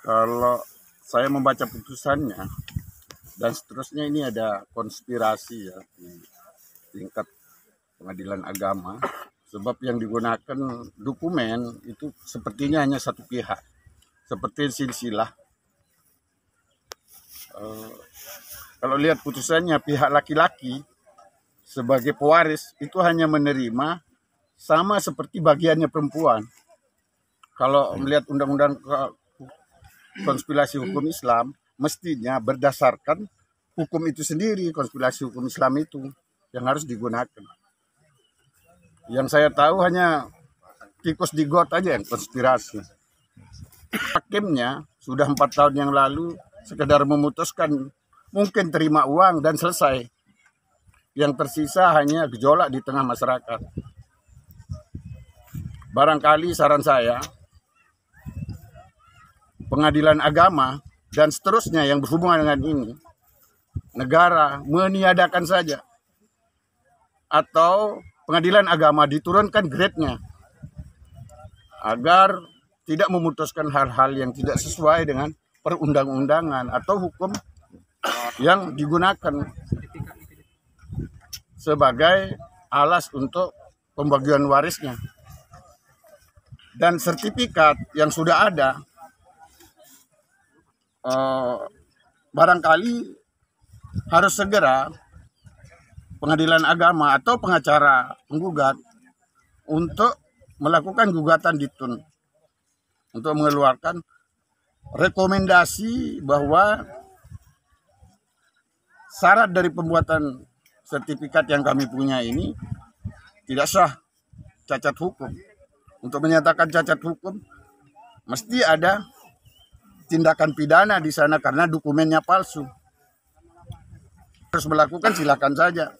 Kalau saya membaca putusannya dan seterusnya, ini ada konspirasi ya di tingkat pengadilan agama, sebab yang digunakan dokumen itu sepertinya hanya satu pihak, seperti silsilah. Kalau lihat putusannya, pihak laki-laki sebagai pewaris itu hanya menerima sama seperti bagiannya perempuan. Kalau melihat undang-undang konspirasi hukum Islam, mestinya berdasarkan hukum itu sendiri, konspirasi hukum Islam itu yang harus digunakan. Yang saya tahu hanya tikus di got aja yang konspirasi. Hakimnya sudah 4 tahun yang lalu sekedar memutuskan mungkin terima uang dan selesai. Yang tersisa hanya gejolak di tengah masyarakat. Barangkali saran saya, pengadilan agama dan seterusnya yang berhubungan dengan ini, negara meniadakan saja, atau pengadilan agama diturunkan grade-nya agar tidak memutuskan hal-hal yang tidak sesuai dengan perundang-undangan atau hukum yang digunakan sebagai alas untuk pembagian warisnya. Dan sertifikat yang sudah ada barangkali harus segera pengadilan agama atau pengacara penggugat untuk melakukan gugatan di TUN untuk mengeluarkan rekomendasi bahwa syarat dari pembuatan sertifikat yang kami punya ini tidak sah, cacat hukum. Untuk menyatakan cacat hukum, mesti ada tindakan pidana di sana karena dokumennya palsu. Terus melakukan, silakan saja.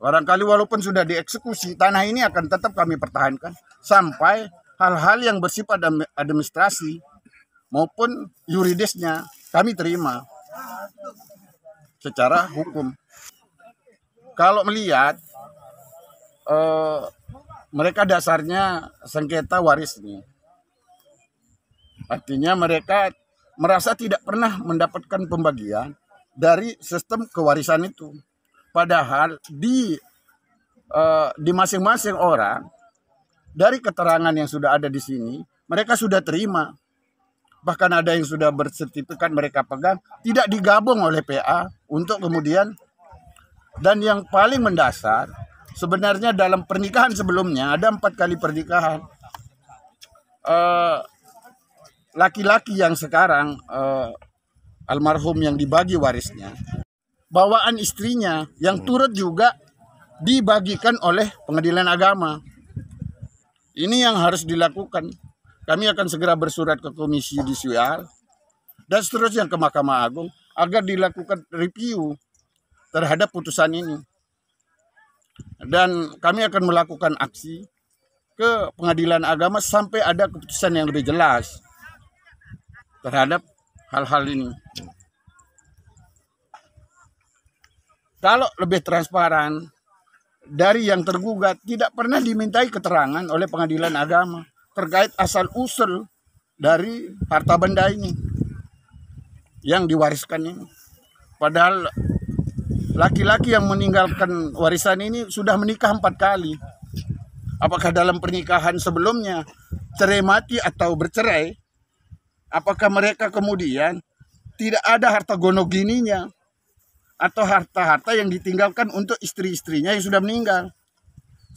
Barangkali walaupun sudah dieksekusi, tanah ini akan tetap kami pertahankan sampai hal-hal yang bersifat administrasi maupun yuridisnya kami terima secara hukum. Kalau melihat mereka dasarnya sengketa waris ini, artinya mereka merasa tidak pernah mendapatkan pembagian dari sistem kewarisan itu. Padahal di masing-masing orang, dari keterangan yang sudah ada di sini, mereka sudah terima. Bahkan ada yang sudah bersertifikat mereka pegang, tidak digabung oleh PA untuk kemudian. Dan yang paling mendasar, sebenarnya dalam pernikahan sebelumnya ada 4 kali pernikahan. Laki-laki yang sekarang almarhum yang dibagi warisnya, bawaan istrinya yang turut juga dibagikan oleh pengadilan agama. Ini yang harus dilakukan. Kami akan segera bersurat ke Komisi Yudisial dan seterusnya ke Mahkamah Agung agar dilakukan review terhadap putusan ini. Dan kami akan melakukan aksi ke pengadilan agama sampai ada keputusan yang lebih jelas terhadap hal-hal ini. Kalau lebih transparan, dari yang tergugat tidak pernah dimintai keterangan oleh pengadilan agama terkait asal-usul dari harta benda ini yang diwariskan ini. Padahal laki-laki yang meninggalkan warisan ini sudah menikah 4 kali. Apakah dalam pernikahan sebelumnya cerai mati atau bercerai? Apakah mereka kemudian tidak ada harta gonogininya atau harta-harta yang ditinggalkan untuk istri-istrinya yang sudah meninggal?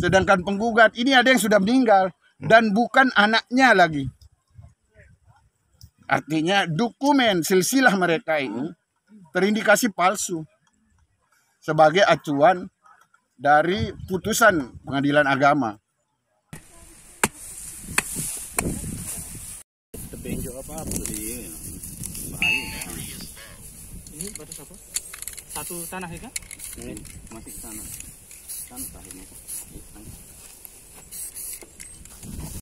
Sedangkan penggugat ini ada yang sudah meninggal dan bukan anaknya lagi. Artinya dokumen silsilah mereka ini terindikasi palsu sebagai acuan dari putusan pengadilan agama. Benjok apa jadi bahaya. Ini batas apa? Satu tanah ya kan? Masih tanah. Tanah ini.